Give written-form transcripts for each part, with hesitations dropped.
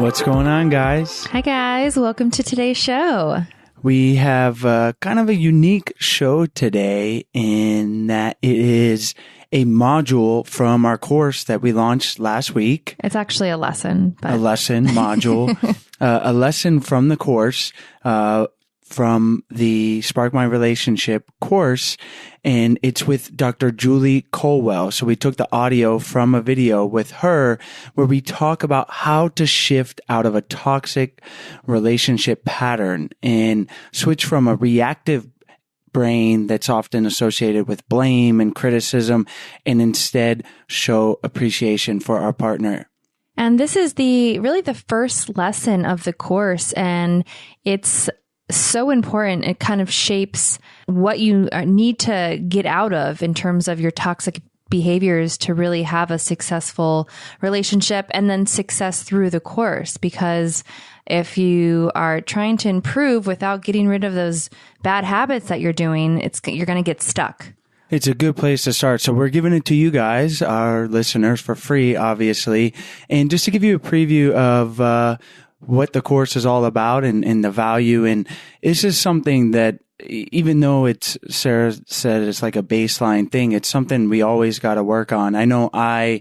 What's going on, guys? Hi, guys. Welcome to today's show. We have kind of a unique show today in that it is a module from our course that we launched last week. It's actually a lesson. A lesson module, a lesson from the course, from the Spark My Relationship course, and it's with Dr. Julie Colwell. So we took the audio from a video with her where we talk about how to shift out of a toxic relationship pattern and switch from a reactive brain that's often associated with blame and criticism and instead show appreciation for our partner. And this is really the first lesson of the course, and it's so important. It kind of shapes what you need to get out of in terms of your toxic behaviors to really have a successful relationship and then success through the course. Because if you are trying to improve without getting rid of those bad habits that you're doing, you're going to get stuck. It's a good place to start. So we're giving it to you guys, our listeners, for free, obviously. And just to give you a preview of what the course is all about and the value. And this is something that, even though Sarah said it's like a baseline thing, it's something we always got to work on. I know I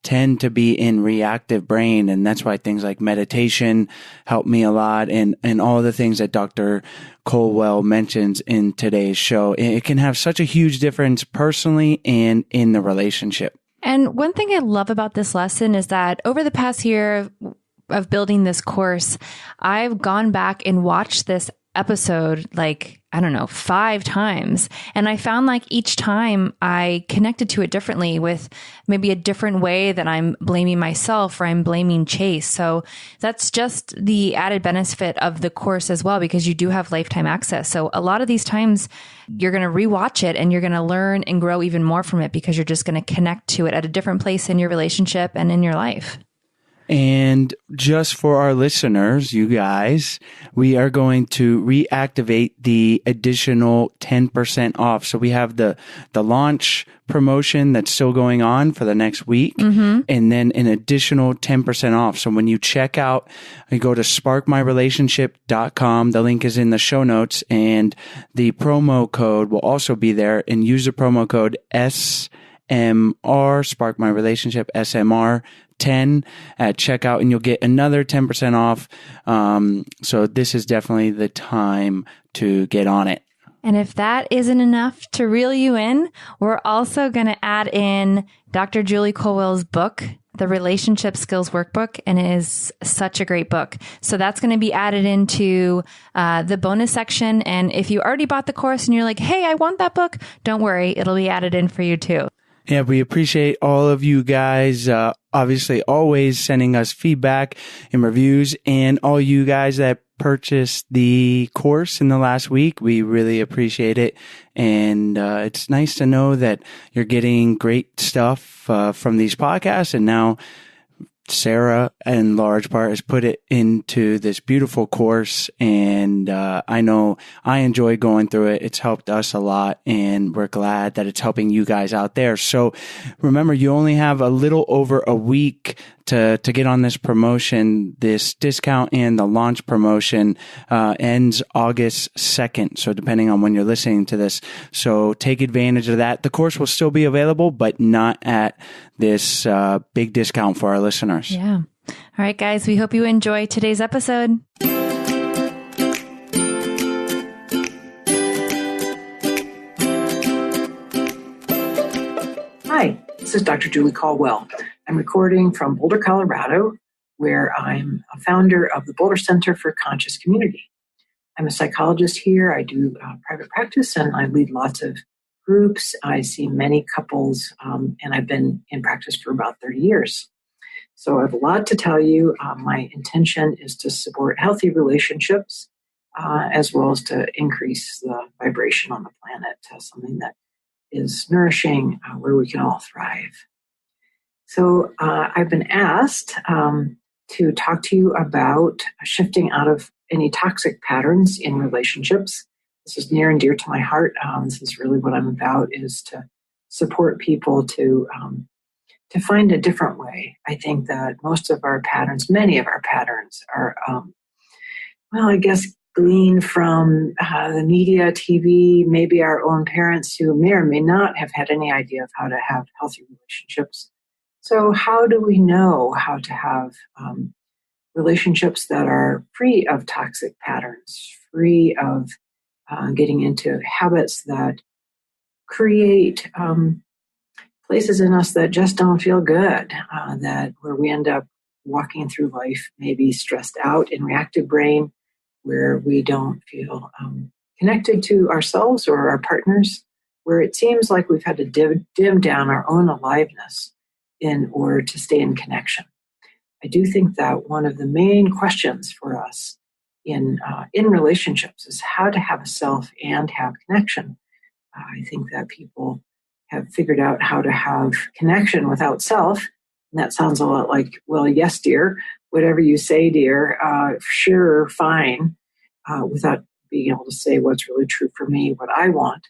tend to be in reactive brain, and that's why things like meditation help me a lot, and all the things that Dr. Colwell mentions in today's show. It can have such a huge difference personally and in the relationship. And one thing I love about this lesson is that over the past year of building this course, I've gone back and watched this episode 5 times. And I found like each time I connected to it differently with maybe a different way that I'm blaming myself or I'm blaming Chase. So that's just the added benefit of the course as well, because you do have lifetime access. So a lot of these times you're going to rewatch it and you're going to learn and grow even more from it because you're just going to connect to it at a different place in your relationship and in your life. And just for our listeners, you guys, we are going to reactivate the additional 10% off. So we have the launch promotion that's still going on for the next week, and then an additional 10% off. So when you check out, you go to sparkmyrelationship.com. The link is in the show notes, and the promo code will also be there, and use the promo code SMR, Spark My Relationship, SMR 10 at checkout, and you'll get another 10% off. So this is definitely the time to get on it. And if that isn't enough to reel you in, we're also going to add in Dr. Julie Colwell's book, The Relationship Skills Workbook, and it is such a great book. So that's going to be added into the bonus section. And if you already bought the course and you're like, hey, I want that book, don't worry, it'll be added in for you too. Yeah, we appreciate all of you guys, obviously always sending us feedback and reviews, and all you guys that purchased the course in the last week. We really appreciate it. And it's nice to know that you're getting great stuff from these podcasts. And now Sarah, in large part, has put it into this beautiful course, and I know I enjoy going through it. It's helped us a lot, and we're glad that it's helping you guys out there. So remember, you only have a little over a week to get on this promotion. This discount and the launch promotion ends August 2nd. So depending on when you're listening to this, so take advantage of that. The course will still be available, but not at this big discount for our listeners. Yeah. All right, guys, we hope you enjoy today's episode. Hi, this is Dr. Julie Colwell. I'm recording from Boulder, Colorado, where I'm a founder of the Boulder Center for Conscious Community. I'm a psychologist here. I do private practice, and I lead lots of groups. I see many couples, and I've been in practice for about 30 years. So I have a lot to tell you. My intention is to support healthy relationships, as well as to increase the vibration on the planet to something that is nourishing, where we can all thrive. So I've been asked to talk to you about shifting out of any toxic patterns in relationships. This is near and dear to my heart. This is really what I'm about, is to support people to to find a different way. I think that most of our patterns, many of our patterns are, I guess, gleaned from the media, TV, maybe our own parents who may or may not have had any idea of how to have healthy relationships. So how do we know how to have relationships that are free of toxic patterns, free of getting into habits that create places in us that just don't feel good, that where we end up walking through life maybe stressed out in reactive brain, where we don't feel connected to ourselves or our partners, where it seems like we've had to dim down our own aliveness in order to stay in connection. I do think that one of the main questions for us in relationships is how to have a self and have connection. I think that people have figured out how to have connection without self. And that sounds a lot like, well, yes, dear, whatever you say, dear, sure, fine, without being able to say what's really true for me, what I want.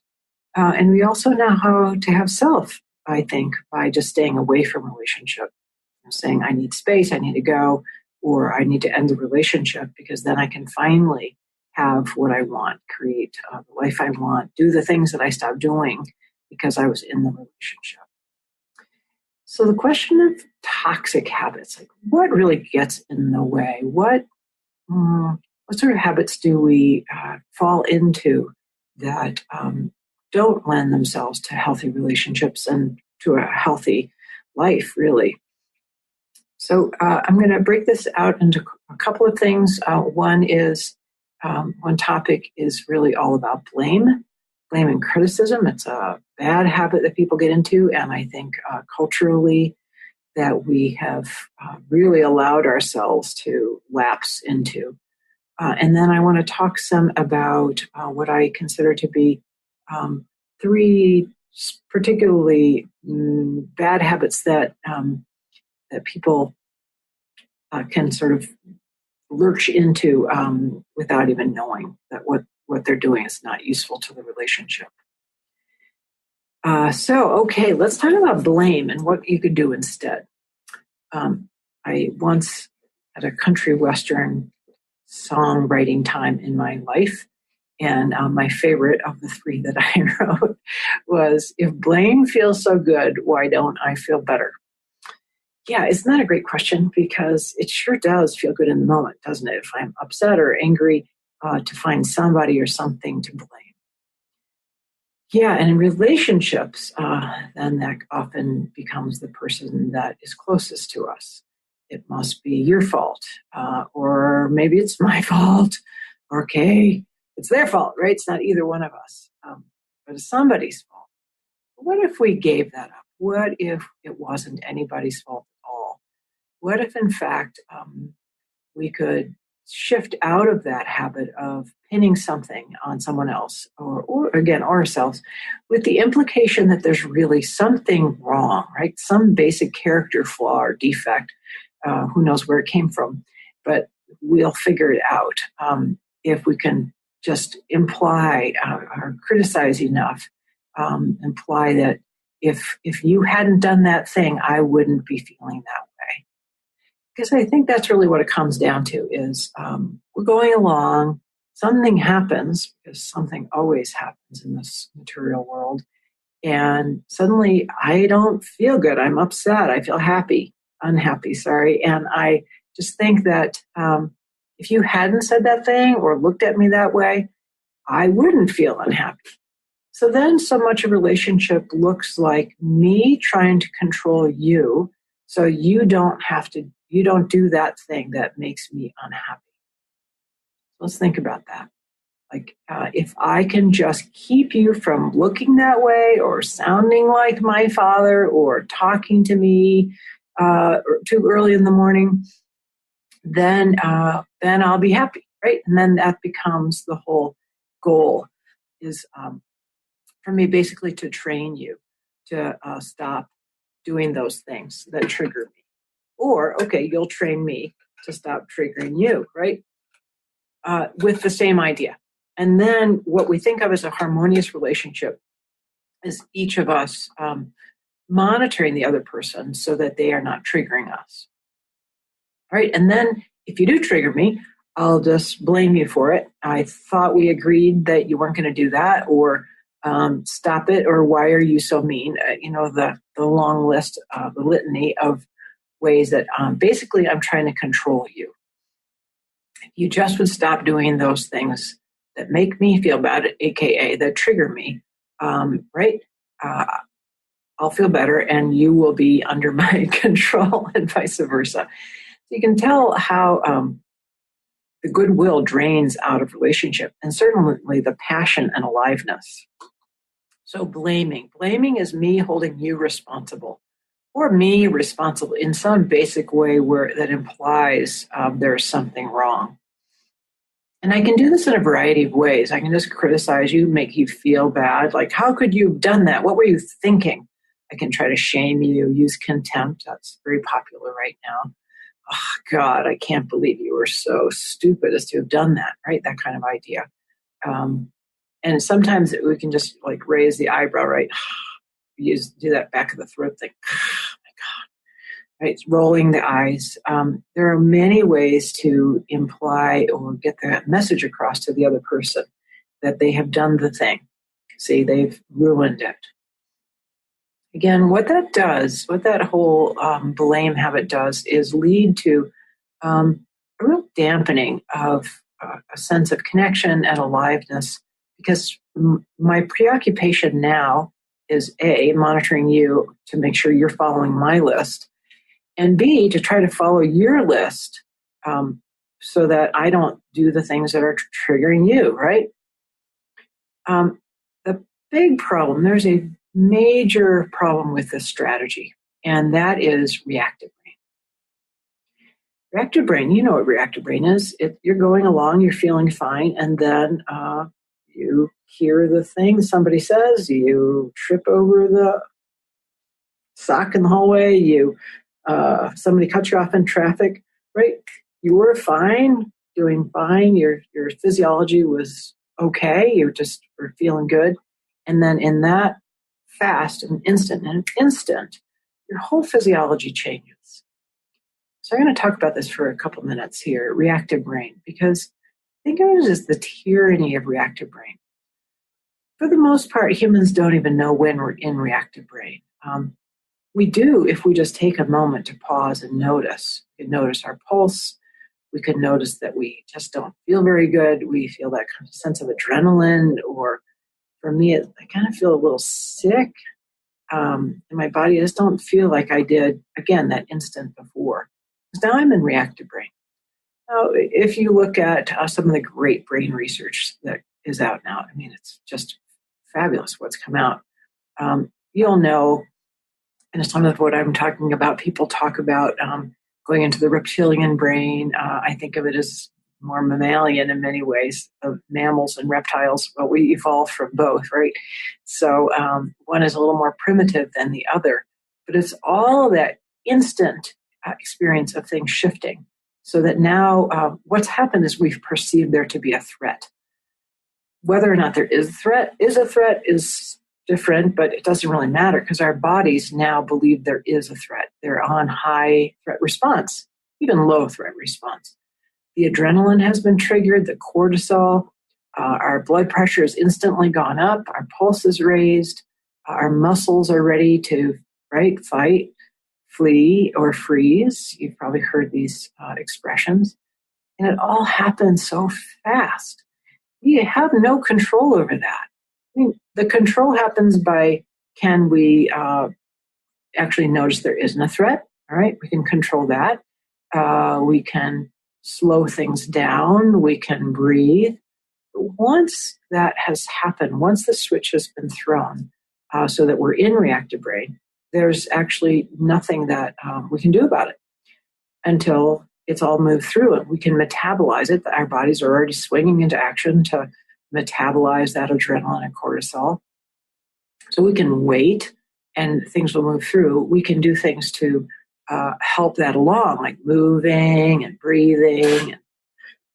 And we also know how to have self, I think, by just staying away from relationship, saying I need space, I need to go, or I need to end the relationship because then I can finally have what I want, create the life I want, do the things that I stopped doing because I was in the relationship. So the question of toxic habits, like what really gets in the way? What sort of habits do we fall into that don't lend themselves to healthy relationships and to a healthy life, really? So I'm going to break this out into a couple of things. One topic is really all about blame and criticism. It's a bad habit that people get into, and I think culturally that we have really allowed ourselves to lapse into. And then I want to talk some about what I consider to be three particularly bad habits that people can sort of lurch into without even knowing that what they're doing is not useful to the relationship. Okay, let's talk about blame and what you could do instead. I once had a country western songwriting time in my life, and my favorite of the three that I wrote was, if blame feels so good, why don't I feel better? Yeah, isn't that a great question? Because it sure does feel good in the moment, doesn't it? If I'm upset or angry, to find somebody or something to blame. Yeah, and in relationships, then that often becomes the person that is closest to us. It must be your fault, or maybe it's my fault. Okay, it's their fault, right? It's not either one of us, but it's somebody's fault. What if we gave that up? What if it wasn't anybody's fault at all? What if, in fact, we could shift out of that habit of pinning something on someone else or again, ourselves, with the implication that there's really something wrong, right? Some basic character flaw or defect. Who knows where it came from, but we'll figure it out if we can just imply or criticize enough, imply that if you hadn't done that thing, I wouldn't be feeling that way. Because I think that's really what it comes down to is we're going along, something happens, because something always happens in this material world, and suddenly I don't feel good. I'm upset. I feel unhappy, sorry. And I just think that if you hadn't said that thing or looked at me that way, I wouldn't feel unhappy. So then so much of a relationship looks like me trying to control you so you don't do that thing that makes me unhappy. Let's think about that. Like, if I can just keep you from looking that way or sounding like my father or talking to me too early in the morning, then I'll be happy, right? And then that becomes the whole goal is for me basically to train you to stop doing those things that trigger me. Or, okay, you'll train me to stop triggering you, right? With the same idea. And then what we think of as a harmonious relationship is each of us monitoring the other person so that they are not triggering us. All right. And then if you do trigger me, I'll just blame you for it. I thought we agreed that you weren't going to do that, or stop it, or why are you so mean? The long list, the litany of ways that basically I'm trying to control you. If you just would stop doing those things that make me feel bad, aka that trigger me, right? I'll feel better and you will be under my control, and vice versa. So you can tell how the goodwill drains out of relationship, and certainly the passion and aliveness. So blaming is me holding you responsible, or me responsible in some basic way that implies there's something wrong. And I can do this in a variety of ways. I can just criticize you, make you feel bad. Like, how could you have done that? What were you thinking? I can try to shame you, use contempt. That's very popular right now. Oh, God, I can't believe you were so stupid as to have done that, right? That kind of idea. And sometimes we can just like raise the eyebrow, right? Do that back of the throat thing. Oh my God, right? It's rolling the eyes. There are many ways to imply or get that message across to the other person that they have done the thing. See, they've ruined it. Again, what that whole blame habit does is lead to a real dampening of a sense of connection and aliveness, because my preoccupation now is A, monitoring you to make sure you're following my list, and B, to try to follow your list so that I don't do the things that are triggering you, right? The big problem, there's a major problem with this strategy, and that is reactive brain. Reactive brain, you know what reactive brain is. You're going along, you're feeling fine, and then you hear the thing somebody says, you trip over the sock in the hallway, somebody cuts you off in traffic, right? You were fine, doing fine, your physiology was okay, you just were feeling good, and then in that in an instant, your whole physiology changes. So I'm going to talk about this for a couple minutes here, reactive brain, because think of it as the tyranny of reactive brain. For the most part, humans don't even know when we're in reactive brain. We do if we just take a moment to pause and notice. We can notice our pulse. We can notice that we just don't feel very good. We feel that kind of sense of adrenaline, or for me, I kind of feel a little sick. And my body just don't feel like I did, again, that instant before. Because now I'm in reactive brain. Now, if you look at some of the great brain research that is out now, I mean, it's just fabulous what's come out. You'll know, and some of what I'm talking about, people talk about going into the reptilian brain. I think of it as more mammalian in many ways. Mammals and reptiles, well, we evolved from both, right? So one is a little more primitive than the other, but it's all that instant experience of things shifting, so that now what's happened is we've perceived there to be a threat. Whether or not there is a threat is different, but it doesn't really matter, because our bodies now believe there is a threat. They're on high threat response, even low threat response. The adrenaline has been triggered, the cortisol, our blood pressure has instantly gone up, our pulse is raised, our muscles are ready to fight, flee, or freeze. You've probably heard these expressions. And it all happens so fast. We have no control over that. I mean, the control happens by, can we actually notice there isn't a threat? All right, we can control that. We can slow things down. We can breathe. But once that has happened, once the switch has been thrown so that we're in reactive brain, there's actually nothing that we can do about it until it's all moved through and we can metabolize it. Our bodies are already swinging into action to metabolize that adrenaline and cortisol. So we can wait and things will move through. We can do things to help that along, like moving and breathing and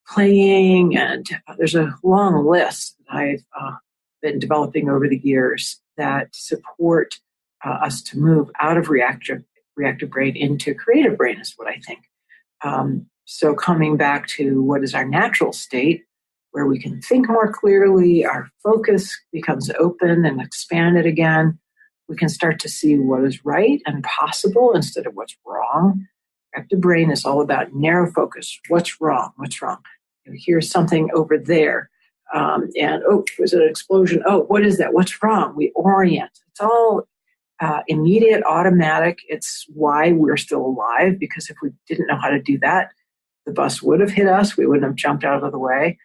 playing. And there's a long list that I've been developing over the years that support us to move out of reactive brain into creative brain is what I think. So coming back to what is our natural state, where we can think more clearly, our focus becomes open and expanded again. We can start to see what is right and possible instead of what's wrong. Reactive brain is all about narrow focus. What's wrong? What's wrong? Here's something over there. And there's an explosion. Oh, what is that? What's wrong? We orient. It's all immediate, automatic. It's why we're still alive, because if we didn't know how to do that, the bus would have hit us. We wouldn't have jumped out of the way.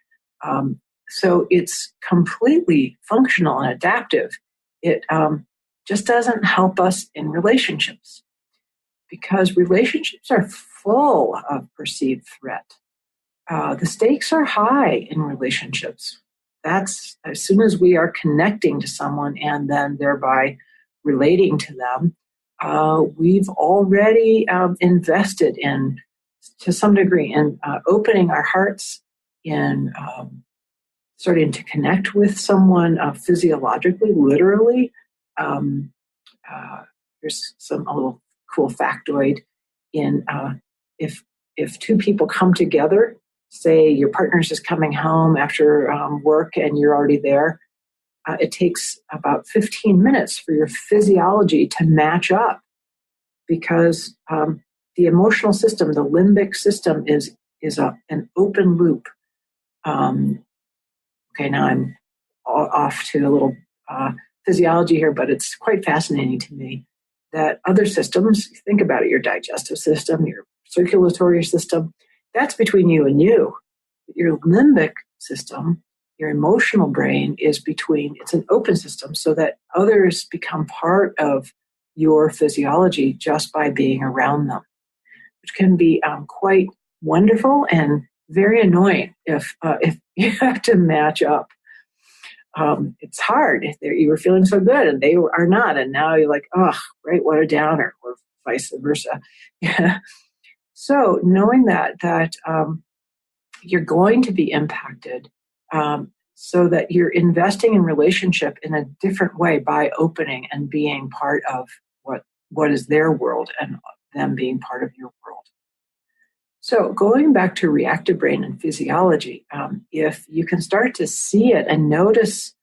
So it's completely functional and adaptive. It just doesn't help us in relationships, because relationships are full of perceived threat. The stakes are high in relationships. That's as soon as we are connecting to someone and then thereby relating to them, we've already invested in, to some degree, in opening our hearts, in starting to connect with someone physiologically, literally. Here's a little cool factoid. If two people come together, say your partner's just coming home after work and you're already there, it takes about 15 minutes for your physiology to match up, because the emotional system, the limbic system, is an open loop. Okay, now I'm off to a little physiology here, but it's quite fascinating to me that other systems, think about it, your digestive system, your circulatory system, that's between you and you. Your limbic system, your emotional brain, is between, it's an open system so that others become part of your physiology just by being around them, which can be quite wonderful and very annoying if you have to match up. It's hard. You were feeling so good and they are not, and now you're like, oh, right, what a downer, or vice versa. Yeah. So knowing that you're going to be impacted, so that you're investing in relationship in a different way by opening and being part of what is their world and them being part of your world. So going back to reactive brain and physiology, if you can start to see it and notice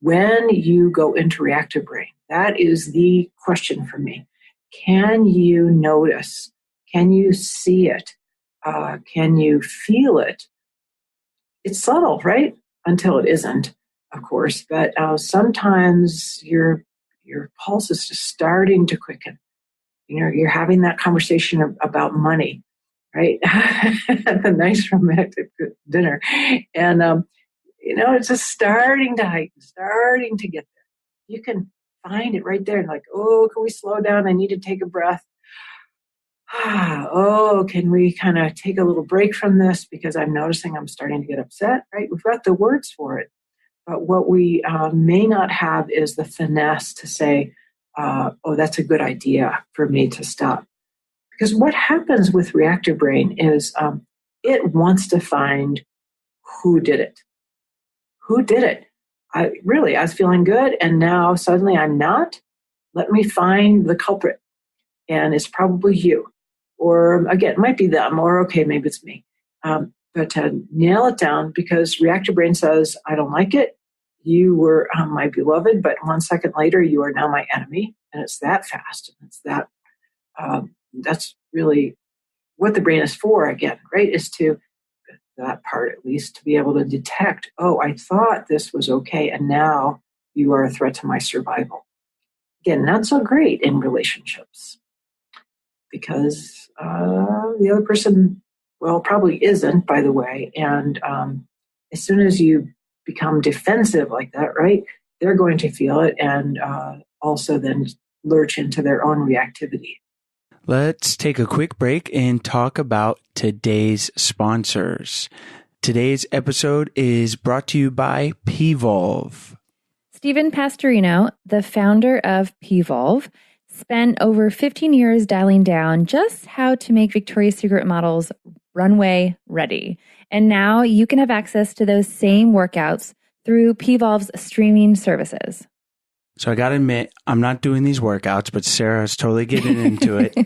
when you go into reactive brain, that is the question for me. Can you notice? Can you see it? Can you feel it? It's subtle, right? Until it isn't, of course. But sometimes your pulse is just starting to quicken. You're having that conversation about money, right? At the nice romantic dinner. And, it's just starting to heighten, starting to get there. You can find it right there. Like, oh, can we slow down? I need to take a breath. Oh, can we kind of take a little break from this because I'm noticing I'm starting to get upset, right? We've got the words for it. But what we may not have is the finesse to say, oh, that's a good idea for me to stop. Because what happens with reactive brain is it wants to find who did it. Who did it? I was feeling good, and now suddenly I'm not. Let me find the culprit. And it's probably you. Or again, it might be them, or okay, maybe it's me. But to nail it down, because reactive brain says, I don't like it. You were my beloved, but 1 second later, you are now my enemy. And it's that fast. And it's that, that's really what the brain is for, again, right? Is to, that part at least, to be able to detect, oh, I thought this was okay, and now you are a threat to my survival. Again, not so great in relationships, because the other person, well, probably isn't, by the way. And as soon as you become defensive like that, right, they're going to feel it and also then lurch into their own reactivity. Let's take a quick break and talk about today's sponsors. Today's episode is brought to you by Pvolve. Stephen Pastorino, the founder of Pvolve, spent over 15 years dialing down just how to make Victoria's Secret models runway ready. And now you can have access to those same workouts through Pvolve's streaming services. So I got to admit, I'm not doing these workouts, but Sarah's totally getting into it.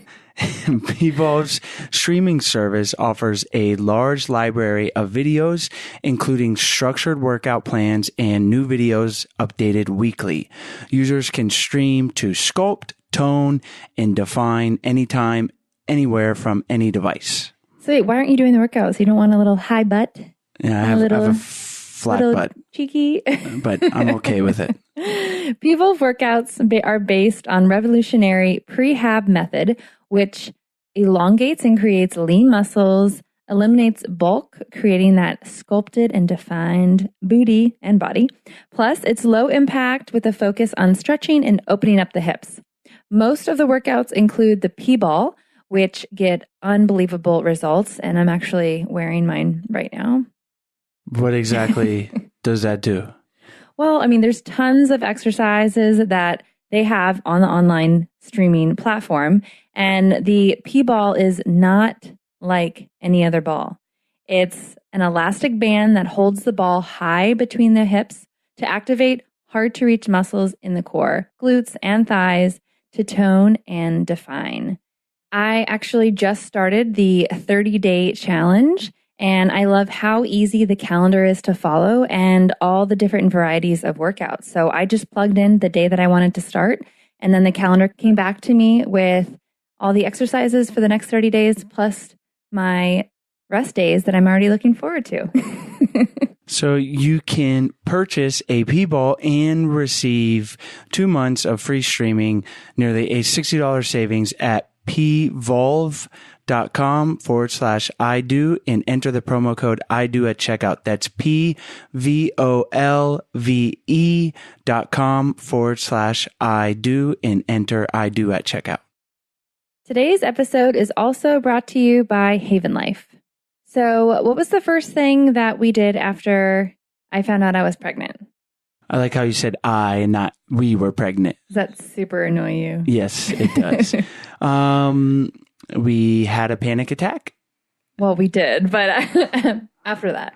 Evolve's streaming service offers a large library of videos, including structured workout plans and new videos updated weekly. Users can stream to sculpt, tone, and define anytime, anywhere from any device. So wait, why aren't you doing the workouts? You don't want a little high butt? Yeah, I have a flat butt. Cheeky. But I'm okay with it. Evolve workouts are based on revolutionary prehab method, which elongates and creates lean muscles, eliminates bulk, creating that sculpted and defined booty and body. Plus, it's low impact with a focus on stretching and opening up the hips. Most of the workouts include the P-ball, which get unbelievable results, and I'm actually wearing mine right now. What exactly does that do? Well, I mean, there's tons of exercises that they have on the online streaming platform, and the P-ball is not like any other ball. It's an elastic band that holds the ball high between the hips to activate hard-to-reach muscles in the core, glutes and thighs, to tone and define. I actually just started the 30-day challenge, and I love how easy the calendar is to follow and all the different varieties of workouts. So I just plugged in the day that I wanted to start, and then the calendar came back to me with all the exercises for the next 30 days, plus my rest days that I'm already looking forward to. So you can purchase a P-ball and receive 2 months of free streaming, nearly a $60 savings at pvolve.com/IDO and enter the promo code IDO at checkout. That's pvolve.com/IDO and enter IDO at checkout. Today's episode is also brought to you by Haven Life. So what was the first thing that we did after I found out I was pregnant? I like how you said I and not we were pregnant. Does that super annoy you? Yes, it does. We had a panic attack. Well, we did, but after that.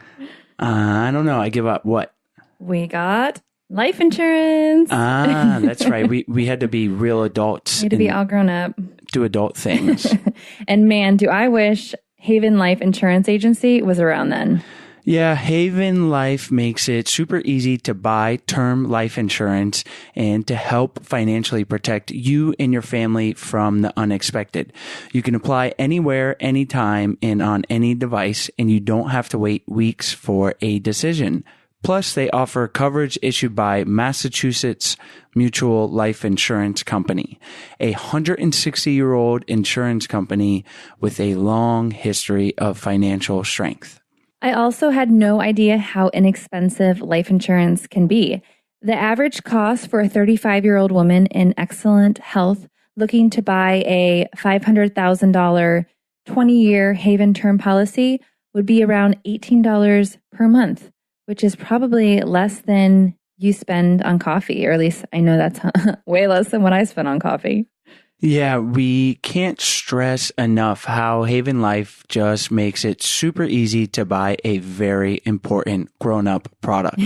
I don't know. I give up. What? We got life insurance. That's right. We had to be real adults. We had to be all grown up. Do adult things. And man, do I wish Haven Life Insurance Agency was around then. Yeah, Haven Life makes it super easy to buy term life insurance and to help financially protect you and your family from the unexpected. You can apply anywhere, anytime, and on any device, and you don't have to wait weeks for a decision. Plus, they offer coverage issued by Massachusetts Mutual Life Insurance Company, a 160-year-old insurance company with a long history of financial strength. I also had no idea how inexpensive life insurance can be. The average cost for a 35-year-old woman in excellent health looking to buy a $500,000 20-year Haven term policy would be around $18 per month, which is probably less than you spend on coffee, or at least I know that's way less than what I spend on coffee. Yeah, we can't stress enough how Haven Life just makes it super easy to buy a very important grown-up product.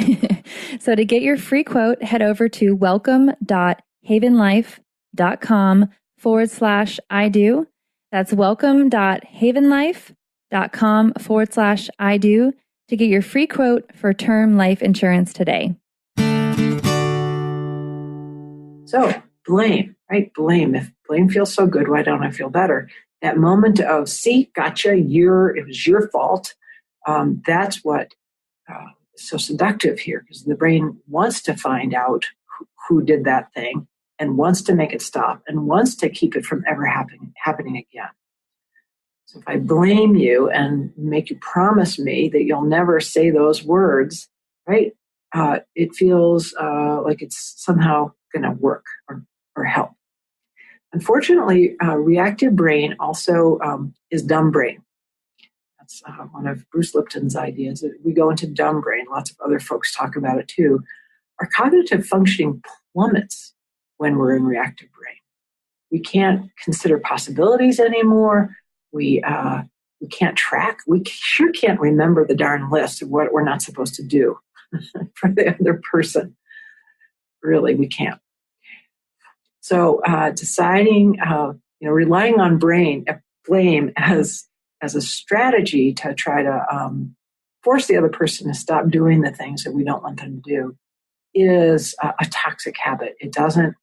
So to get your free quote, head over to welcome.havenlife.com/IDO. That's welcome.havenlife.com/IDO to get your free quote for term life insurance today. So blame, right? Blame. If blame feels so good, why don't I feel better? That moment of, see, gotcha, it was your fault. That's what is so seductive here, because the brain wants to find out who did that thing and wants to make it stop and wants to keep it from ever happening again. So if I blame you and make you promise me that you'll never say those words, right? It feels like it's somehow going to work or help. Unfortunately, reactive brain also is dumb brain. That's one of Bruce Lipton's ideas. We go into dumb brain. Lots of other folks talk about it too. Our cognitive functioning plummets when we're in reactive brain. We can't consider possibilities anymore. We can't track. We sure can't remember the darn list of what we're not supposed to do for the other person. Really, we can't. So deciding, relying on blame as a strategy to try to force the other person to stop doing the things that we don't want them to do is a toxic habit. It doesn't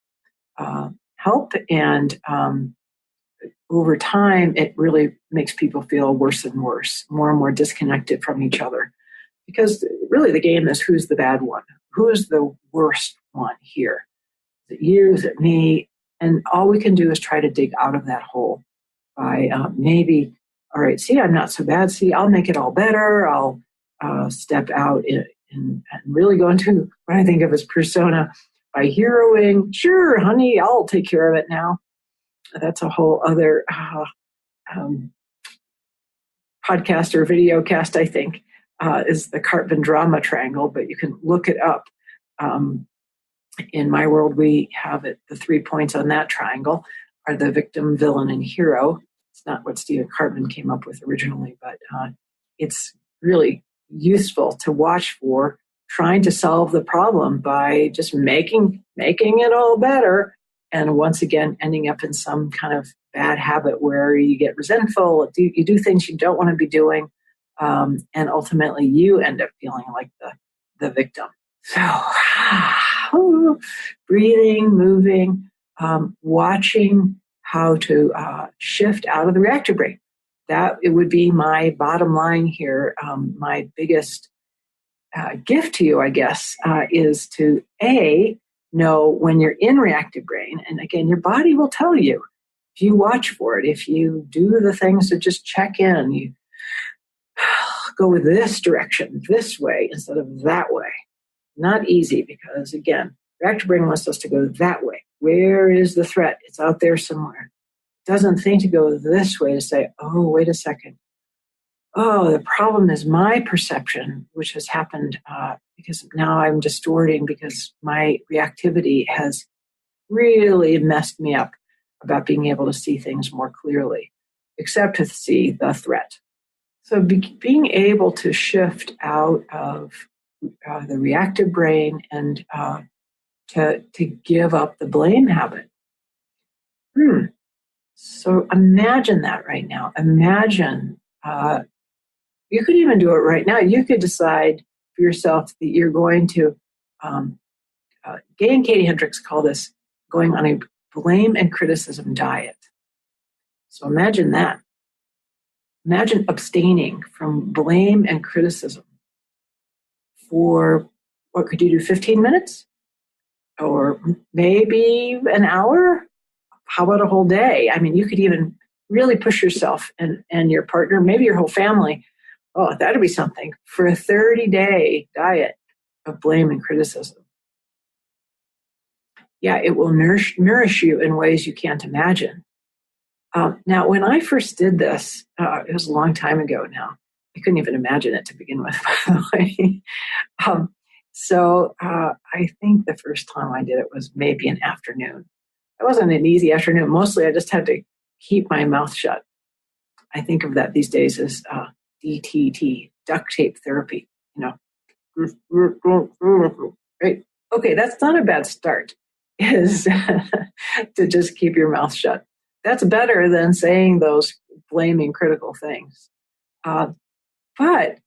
help, and over time, it really makes people feel worse and worse, more and more disconnected from each other. Because really the game is, who's the bad one? Who's the worst one here? Is it you? Is it me? And all we can do is try to dig out of that hole by maybe, all right, see, I'm not so bad. See, I'll make it all better. I'll step out and really go into what I think of as persona by heroing. Sure, honey, I'll take care of it now. That's a whole other podcast or video cast, I think, is the Cartman drama triangle, but you can look it up. In my world, we have it, the 3 points on that triangle are the victim, villain, and hero. It's not what Stephen Cartman came up with originally, but it's really useful to watch for trying to solve the problem by just making it all better. And once again, ending up in some kind of bad habit where you get resentful, you do things you don't want to be doing, and ultimately you end up feeling like the victim. So breathing, moving, watching how to shift out of the reactive brain. That it would be my bottom line here. My biggest gift to you, I guess, is to know when you're in reactive brain. And again, your body will tell you if you watch for it, if you do the things to just check in, you go with this direction, this way instead of that way. Not easy because, again, reactive brain wants us to go that way. Where is the threat? It's out there somewhere. It doesn't think to go this way to say, oh, wait a second. Oh, the problem is my perception, which has happened because now I'm distorting because my reactivity has really messed me up about being able to see things more clearly, except to see the threat. So being able to shift out of the reactive brain and to give up the blame habit. So imagine that right now. Imagine you could even do it right now. You could decide for yourself that you're going to, Gay and Katie Hendricks call this going on a blame and criticism diet. So imagine that. Imagine abstaining from blame and criticism for, what could you do, 15 minutes? Or maybe an hour? How about a whole day? I mean, you could even really push yourself and your partner, maybe your whole family. Oh, that'd be something for a 30-day diet of blame and criticism. Yeah, it will nourish you in ways you can't imagine. Now, when I first did this, it was a long time ago now. I couldn't even imagine it to begin with, by the way. So I think the first time I did it was maybe an afternoon. It wasn't an easy afternoon. Mostly I just had to keep my mouth shut. I think of that these days as DTT, duct tape therapy, right? Okay, that's not a bad start, is to just keep your mouth shut. That's better than saying those blaming critical things. But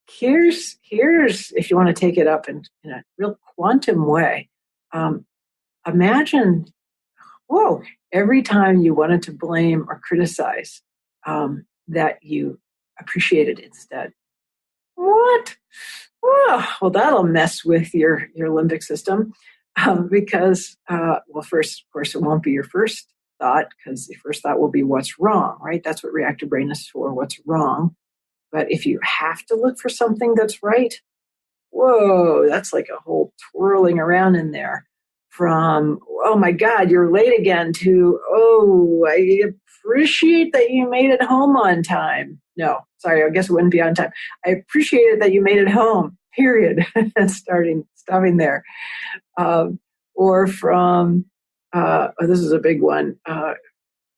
here's if you want to take it up in a real quantum way, imagine, every time you wanted to blame or criticize, that you appreciate it instead. What? Oh, well, that'll mess with your limbic system because, first, of course, it won't be your first thought because the first thought will be what's wrong, right? That's what reactive brain is for, what's wrong. But if you have to look for something that's right, whoa, that's like a whole twirling around in there. From, oh my God, you're late again, to, oh, I appreciate that you made it home on time. No, sorry, I guess it wouldn't be on time. I appreciate it that you made it home, period. Stopping there. Or from, this is a big one.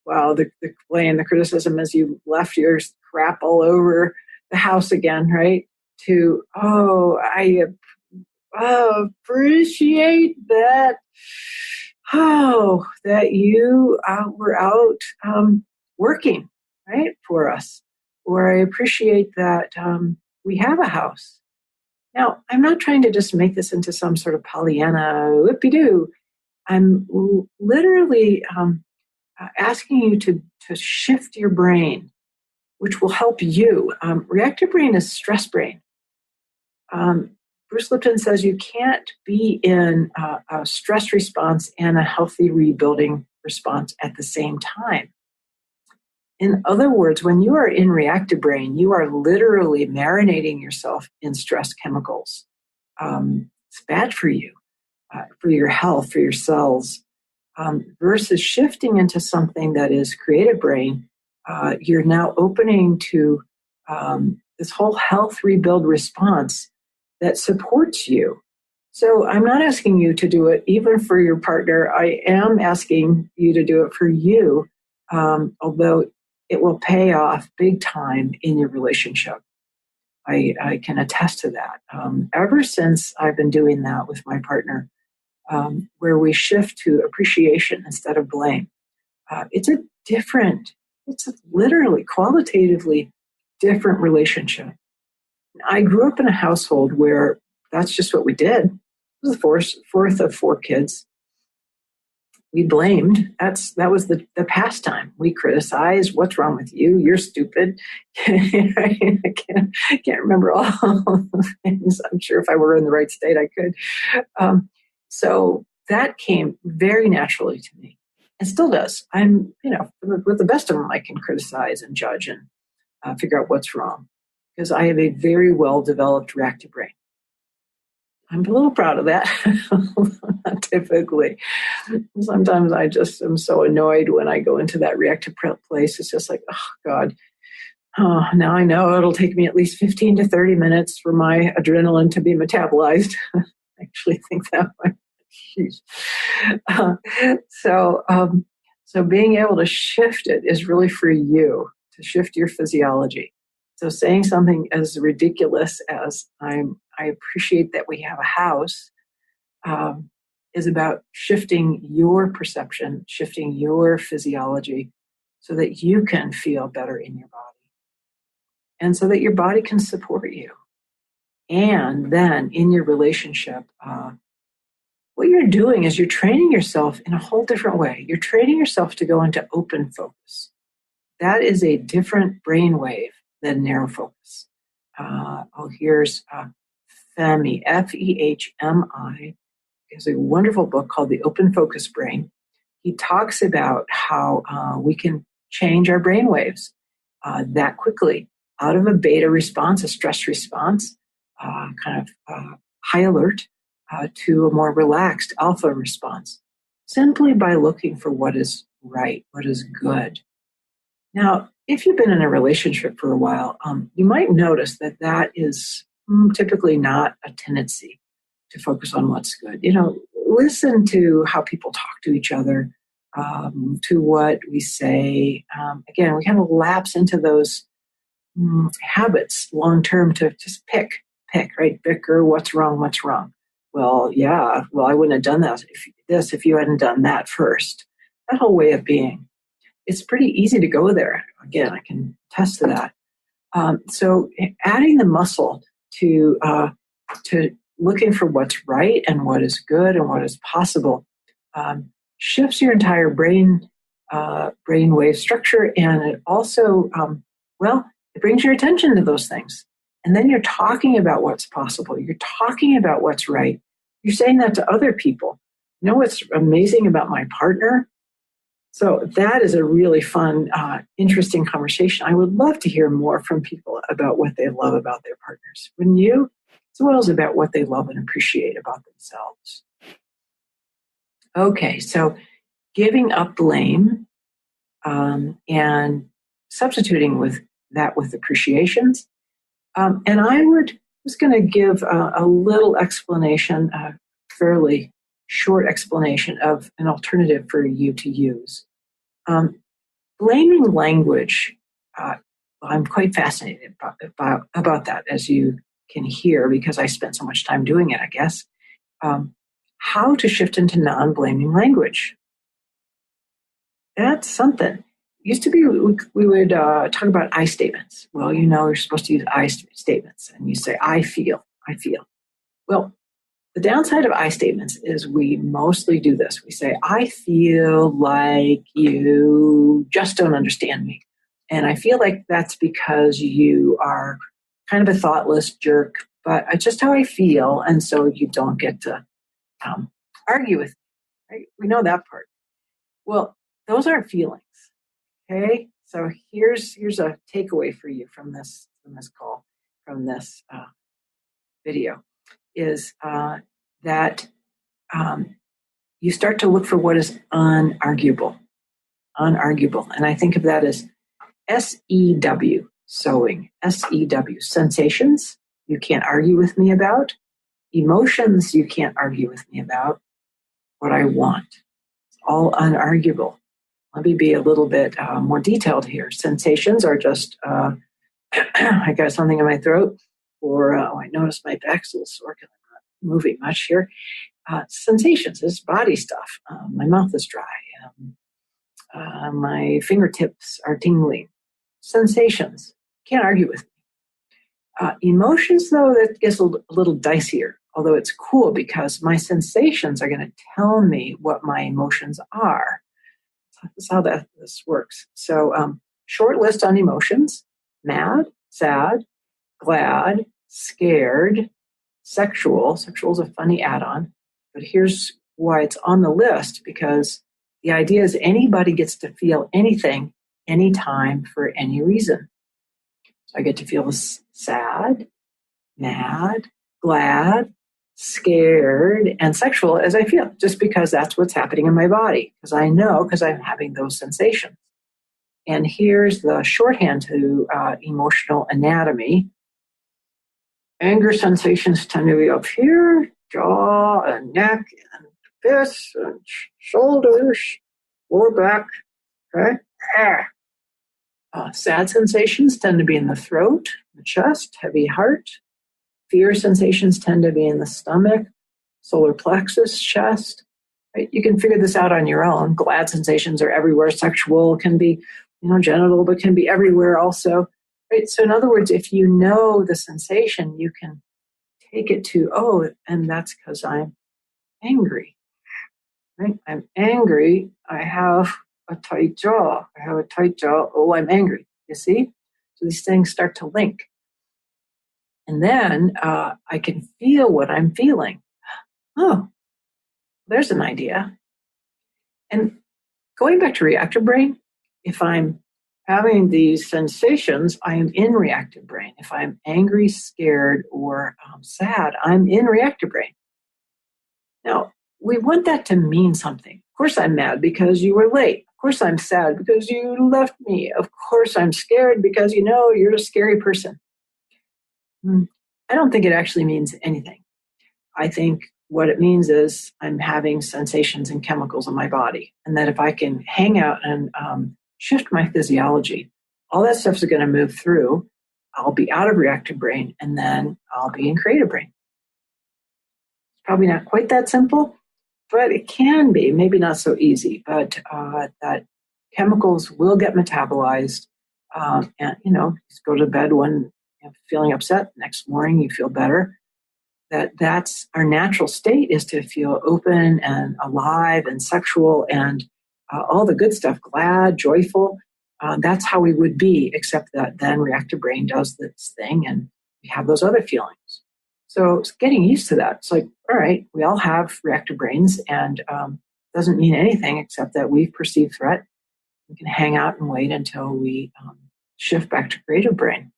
The blame, the criticism is you left your crap all over the house again, right? To, I appreciate that that you were out working, right, for us. Or I appreciate that we have a house. Now, I'm not trying to just make this into some sort of Pollyanna whoopie-doo. I'm literally asking you to shift your brain, which will help you. Reactive brain is stress brain. Bruce Lipton says you can't be in a stress response and a healthy rebuilding response at the same time. In other words, when you are in reactive brain, you are literally marinating yourself in stress chemicals. It's bad for you, for your health, for your cells, versus shifting into something that is creative brain. You're now opening to this whole health rebuild response that supports you. So I'm not asking you to do it even for your partner. I am asking you to do it for you, although it will pay off big time in your relationship. I can attest to that. Ever since I've been doing that with my partner, where we shift to appreciation instead of blame, it's a literally qualitatively different relationship. I grew up in a household where that's just what we did. It was the fourth of four kids. We blamed. That was the pastime. We criticized. What's wrong with you? You're stupid. I can't remember all the things. I'm sure if I were in the right state, I could. So that came very naturally to me, and still does. I'm, with the best of them, I can criticize and judge and figure out what's wrong, because I have a very well-developed reactive brain. I'm a little proud of that. Not typically. Sometimes I just am so annoyed when I go into that reactive place. It's just like, oh, God. Oh, now I know it'll take me at least 15 to 30 minutes for my adrenaline to be metabolized. I actually think that way. So being able to shift it is really for you, to shift your physiology. So saying something as ridiculous as I appreciate that we have a house is about shifting your perception, shifting your physiology so that you can feel better in your body and so that your body can support you. And then in your relationship, what you're doing is you're training yourself in a whole different way. You're training yourself to go into open focus. That is a different brainwave than narrow focus. Here's Fehmi, Fehmi, is a wonderful book called The Open Focus Brain. He talks about how we can change our brain waves that quickly out of a beta response, a stress response, high alert, to a more relaxed alpha response, simply by looking for what is right, what is good. Now, if you've been in a relationship for a while, you might notice that is typically not a tendency to focus on what's good. Listen to how people talk to each other, to what we say. Again, we kind of lapse into those habits long term to just pick, right? Bicker, what's wrong? Well, yeah, I wouldn't have done that if you hadn't done that first. That whole way of being. It's pretty easy to go there. Again, I can attest to that. So adding the muscle to looking for what's right and what is good and what is possible shifts your entire brain wave structure, and it also it brings your attention to those things. And then you're talking about what's possible. You're talking about what's right. You're saying that to other people. You know what's amazing about my partner? So that is a really fun, interesting conversation. I would love to hear more from people about what they love about their partners. Wouldn't you? As well as about what they love and appreciate about themselves. Okay, so giving up blame and substituting with appreciations. And I was going to give a little explanation, a fairly short explanation of an alternative for you to use. Blaming language, I'm quite fascinated about that, as you can hear, because I spent so much time doing it, I guess. how to shift into non-blaming language. That's something. Used to be we would talk about I statements. Well, you're supposed to use I statements, and you say, I feel. Well, the downside of I statements is we mostly do this. We say, I feel like you just don't understand me. And I feel like that's because you are kind of a thoughtless jerk, but it's just how I feel. And so you don't get to argue with me, right? We know that part. Well, those aren't feelings. Okay, so here's a takeaway for you from this call, from this video, is that you start to look for what is unarguable, and I think of that as SEW, sewing, SEW, sensations you can't argue with me about, emotions you can't argue with me about, what I want, it's all unarguable. Let me be a little bit more detailed here. Sensations are just, I got something in my throat, or I notice my back's a little sore because I'm not moving much here. Sensations is body stuff. My mouth is dry. My fingertips are tingling. Sensations. Can't argue with me. Emotions, though, that gets a little dicier, although it's cool because my sensations are going to tell me what my emotions are. That's how this works. So short list on emotions: mad, sad, glad, scared, sexual. Sexual is a funny add-on, but here's why it's on the list, because the idea is anybody gets to feel anything, anytime, for any reason. So I get to feel sad, mad, glad, scared, and sexual as I feel, just because that's what's happening in my body, because I know, because I'm having those sensations. And here's the shorthand to emotional anatomy. Anger sensations tend to be up here, jaw and neck and fists and shoulders, lower back, okay? Sad sensations tend to be in the throat, the chest, heavy heart. Fear sensations tend to be in the stomach, solar plexus, chest. Right? You can figure this out on your own. Glad sensations are everywhere. Sexual can be, genital, but can be everywhere also. Right? So in other words, if you know the sensation, you can take it to, and that's because I'm angry. Right? I'm angry. I have a tight jaw. Oh, I'm angry. You see? So these things start to link. And then I can feel what I'm feeling. Oh, there's an idea. And going back to reactive brain, if I'm having these sensations, I am in reactive brain. If I'm angry, scared, or sad, I'm in reactive brain. Now, we want that to mean something. Of course, I'm mad because you were late. Of course, I'm sad because you left me. Of course, I'm scared because, you're a scary person. I don't think it actually means anything. I think what it means is I'm having sensations and chemicals in my body, and that if I can hang out and shift my physiology, all that stuff is going to move through. I'll be out of reactive brain, and then I'll be in creative brain. It's probably not quite that simple, but it can be. Maybe not so easy, but that chemicals will get metabolized, and just go to bed when feeling upset. Next morning, you feel better. That's our natural state, is to feel open and alive and sexual and all the good stuff, glad, joyful. That's how we would be, except that then reactive brain does this thing and we have those other feelings. So it's getting used to that. It's like, all right, we all have reactive brains, and doesn't mean anything except that we perceive threat. We can hang out and wait until we shift back to creative brain.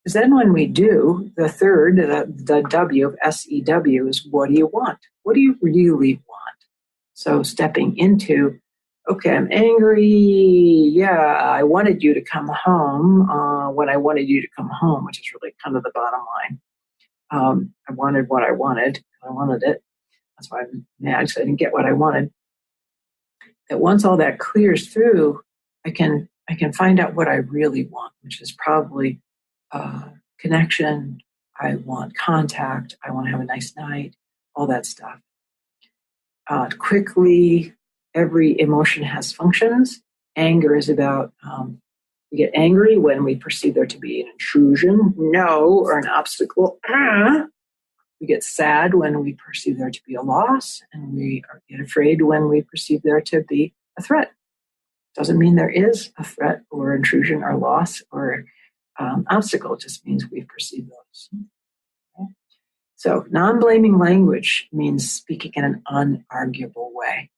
Because then when we do, the third, the W of SEW is, what do you want? What do you really want? So stepping into, okay, I'm angry. Yeah, I wanted you to come home when I wanted you to come home, which is really kind of the bottom line. I wanted what I wanted. I wanted it. That's why I'm mad, because I didn't get what I wanted. That once all that clears through, I can find out what I really want, which is probably connection. I want contact. I want to have a nice night, all that stuff. quickly. Every emotion has functions. Anger is about, we get angry when we perceive there to be an intrusion, no, or an obstacle. We get sad when we perceive there to be a loss, and we get afraid when we perceive there to be a threat. Doesn't mean there is a threat or intrusion or loss or obstacle. It just means we perceive those. Okay? So non-blaming language means speaking in an unarguable way.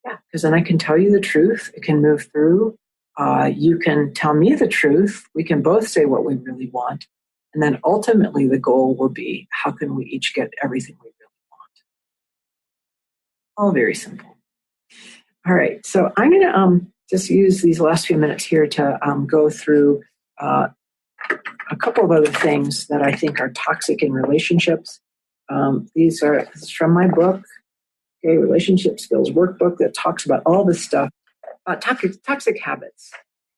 Yeah, because then I can tell you the truth. It can move through. You can tell me the truth. We can both say what we really want. And then ultimately the goal will be, how can we each get everything we really want? All very simple. All right, so I'm going to just use these last few minutes here to go through a couple of other things that I think are toxic in relationships. This is from my book, okay, Relationship Skills Workbook, that talks about all this stuff, toxic habits.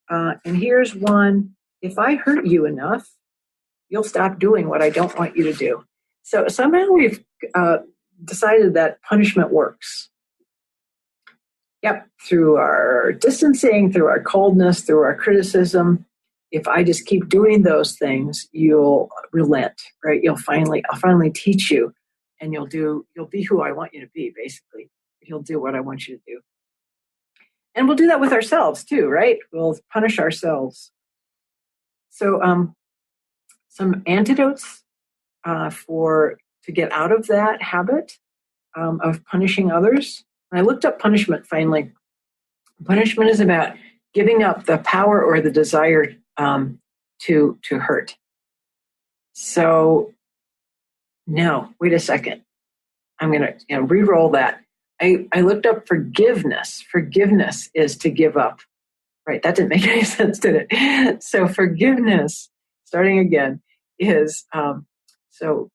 And here's one: if I hurt you enough, you'll stop doing what I don't want you to do. So somehow we've decided that punishment works. Yep, through our distancing, through our coldness, through our criticism. If I just keep doing those things, you'll relent, right? I'll finally teach you, and you'll be who I want you to be, basically. You'll do what I want you to do. And we'll do that with ourselves too, right? We'll punish ourselves. So some antidotes to get out of that habit of punishing others. And I looked up punishment finally. Punishment is about giving up the power or the desire to hurt. So, no, wait a second. I'm going to re-roll that. I looked up forgiveness. Forgiveness is to give up. Right, that didn't make any sense, did it? So forgiveness, starting again, is so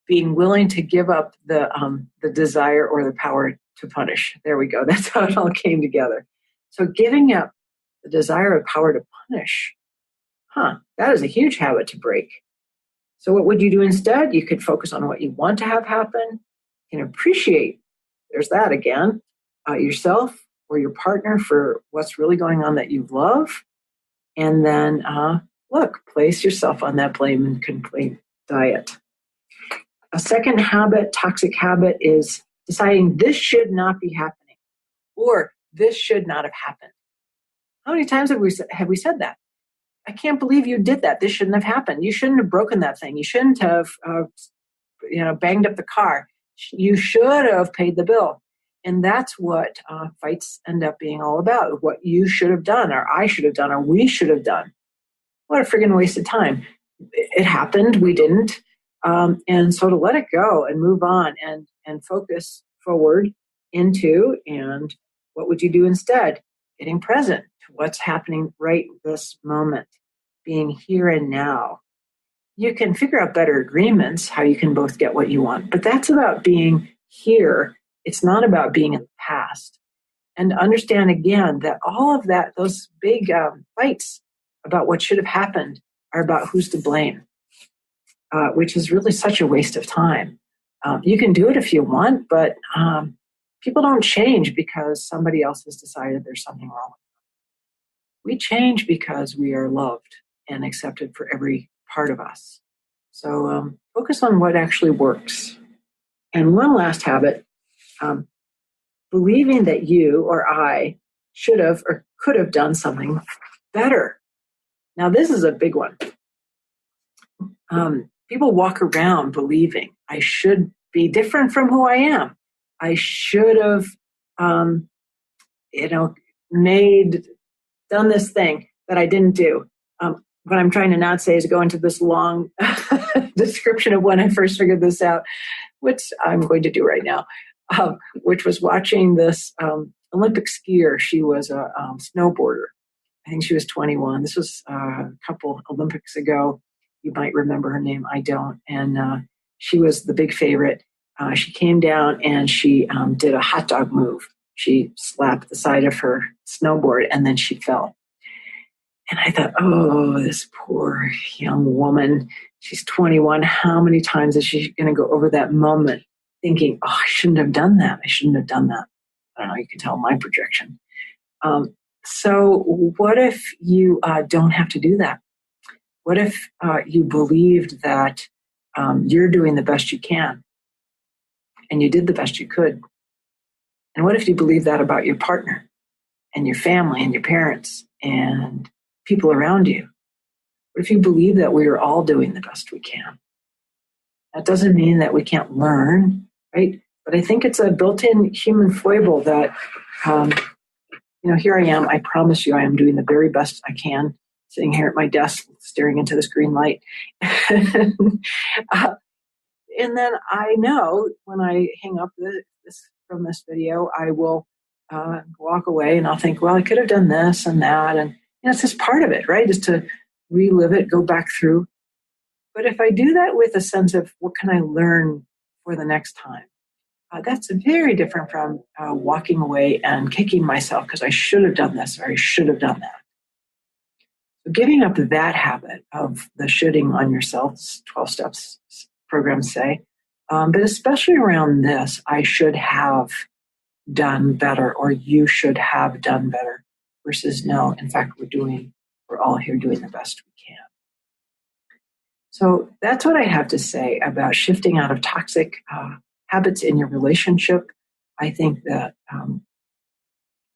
being willing to give up the desire or the power to punish. There we go. That's how it all came together. So giving up the desire or power to punish, that is a huge habit to break. So what would you do instead? You could focus on what you want to have happen and appreciate, there's that again, yourself or your partner for what's really going on that you love. And then, place yourself on that blame and complaint diet. A second habit, toxic habit, is deciding this should not be happening or this should not have happened. How many times have we said that? I can't believe you did that. This shouldn't have happened. You shouldn't have broken that thing. You shouldn't have, banged up the car. You should have paid the bill. And that's what fights end up being all about. What you should have done, or I should have done, or we should have done. What a friggin' waste of time. It happened. We didn't. And so to let it go and move on and focus forward into, and what would you do instead? Getting present to what's happening right this moment, being here and now. You can figure out better agreements, how you can both get what you want, but that's about being here. It's not about being in the past. And understand again that all of that, those big fights about what should have happened are about who's to blame, which is really such a waste of time. You can do it if you want, but people don't change because somebody else has decided there's something wrong with them. We change because we are loved and accepted for every part of us. So focus on what actually works. And one last habit, believing that you or I should have or could have done something better. Now, this is a big one. People walk around believing I should be different from who I am. I should have, done this thing that I didn't do. What I'm trying to not say is go into this long description of when I first figured this out, which I'm going to do right now, which was watching this Olympic skier. She was a snowboarder. I think she was 21. This was a couple Olympics ago. You might remember her name. I don't. And she was the big favorite. She came down and she did a hot dog move. She slapped the side of her snowboard and then she fell. And I thought, oh, this poor young woman. She's 21. How many times is she going to go over that moment thinking, oh, I shouldn't have done that. I shouldn't have done that. I don't know, you can tell my projection. So what if you don't have to do that? What if you believed that you're doing the best you can and you did the best you could? And what if you believe that about your partner and your family and your parents and people around you? What if you believe that we are all doing the best we can? That doesn't mean that we can't learn, right? But I think it's a built-in human foible that, here I am. I promise you I am doing the very best I can, sitting here at my desk, staring into this green light. And then I know when I hang up from this video, I will walk away and I'll think, well, I could have done this and that. And it's just part of it, right? Is to relive it, go back through. But if I do that with a sense of what can I learn for the next time, that's very different from walking away and kicking myself because I should have done this or I should have done that. So giving up that habit of the shoulding on yourself, 12 steps programs say, but especially around this, I should have done better or you should have done better versus no, in fact, we're all here doing the best we can. So that's what I have to say about shifting out of toxic habits in your relationship. I think that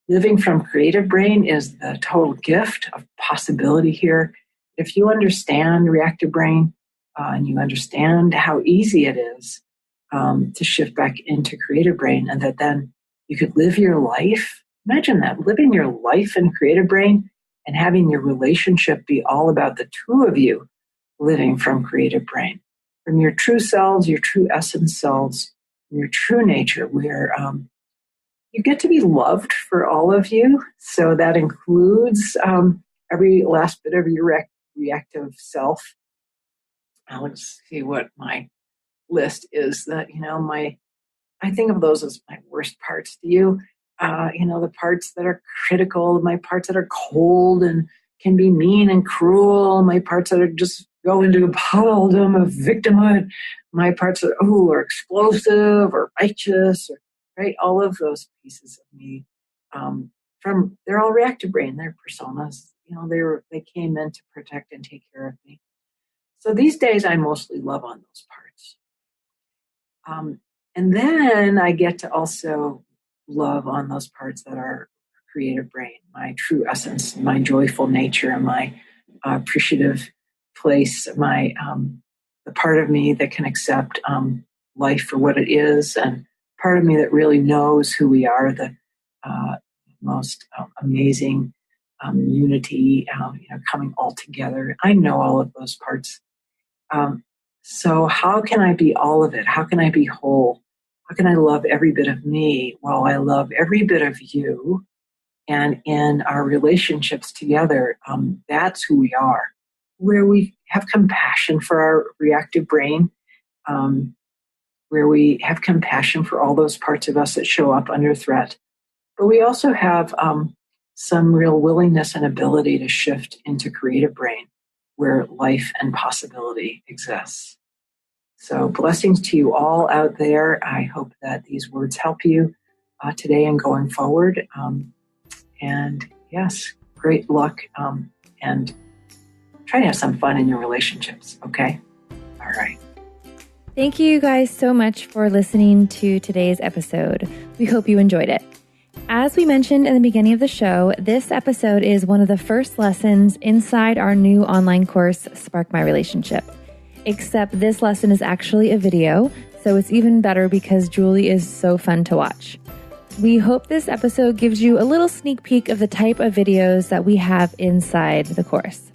living from creative brain is the total gift of possibility here. If you understand reactive brain and you understand how easy it is to shift back into creative brain and that then you could live your life. Imagine that, living your life in creative brain and having your relationship be all about the two of you living from creative brain, from your true selves, your true essence selves, your true nature, where you get to be loved for all of you. So that includes every last bit of your reactive self. Let's see what my list is. That I think of those as my worst parts to you. The parts that are critical, my parts that are cold and can be mean and cruel, my parts that are just go into a puddledom of victimhood, my parts that are explosive or righteous, right? All of those pieces of me, they're all reactive brain, they're personas. They came in to protect and take care of me. So these days, I mostly love on those parts. And then I get to also love on those parts that are creative brain, my true essence, my joyful nature, my appreciative place, my the part of me that can accept life for what it is, and part of me that really knows who we are, the most amazing unity, coming all together. I know all of those parts. So how can I be all of it? How can I be whole? How can I love every bit of me while I love every bit of you? And in our relationships together, that's who we are, where we have compassion for our reactive brain, where we have compassion for all those parts of us that show up under threat. But we also have some real willingness and ability to shift into creative brain, where life and possibility exists. So blessings to you all out there. I hope that these words help you today and going forward. And yes, great luck and try to have some fun in your relationships, okay? All right. Thank you guys so much for listening to today's episode. We hope you enjoyed it. As we mentioned in the beginning of the show, this episode is one of the first lessons inside our new online course, Spark My Relationship. Except this lesson is actually a video, so it's even better because Julie is so fun to watch. We hope this episode gives you a little sneak peek of the type of videos that we have inside the course.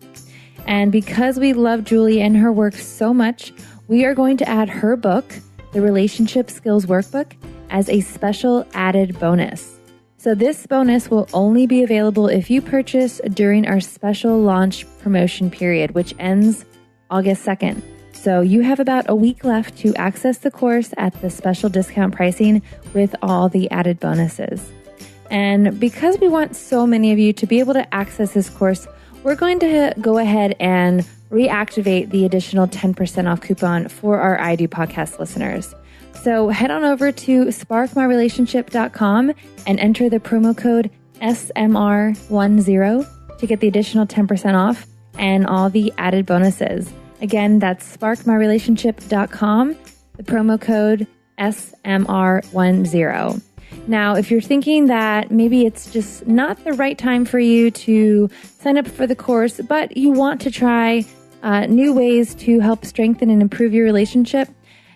And because we love Julie and her work so much, we are going to add her book, the Relationship Skills Workbook, as a special added bonus. So this bonus will only be available if you purchase during our special launch promotion period, which ends August 2nd. So you have about a week left to access the course at the special discount pricing with all the added bonuses. And because we want so many of you to be able to access this course, we're going to go ahead and reactivate the additional 10% off coupon for our I Do podcast listeners. So head on over to sparkmyrelationship.com and enter the promo code SMR10 to get the additional 10% off and all the added bonuses. Again, that's sparkmyrelationship.com, the promo code SMR10. Now, if you're thinking that maybe it's just not the right time for you to sign up for the course, but you want to try new ways to help strengthen and improve your relationship,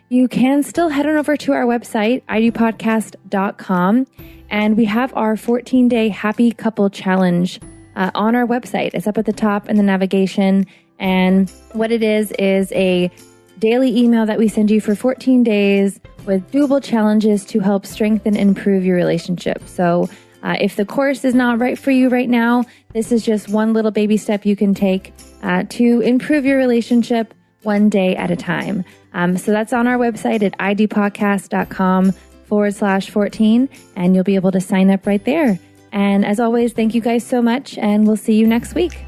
you can still head on over to our website, idopodcast.com, and we have our 14-day Happy Couple Challenge on our website. It's up at the top in the navigation, and what it is a daily email that we send you for 14 days with doable challenges to help strengthen and improve your relationship. So if the course is not right for you right now, this is just one little baby step you can take to improve your relationship one day at a time. So that's on our website at idopodcast.com/14, and you'll be able to sign up right there. And as always, thank you guys so much, and we'll see you next week.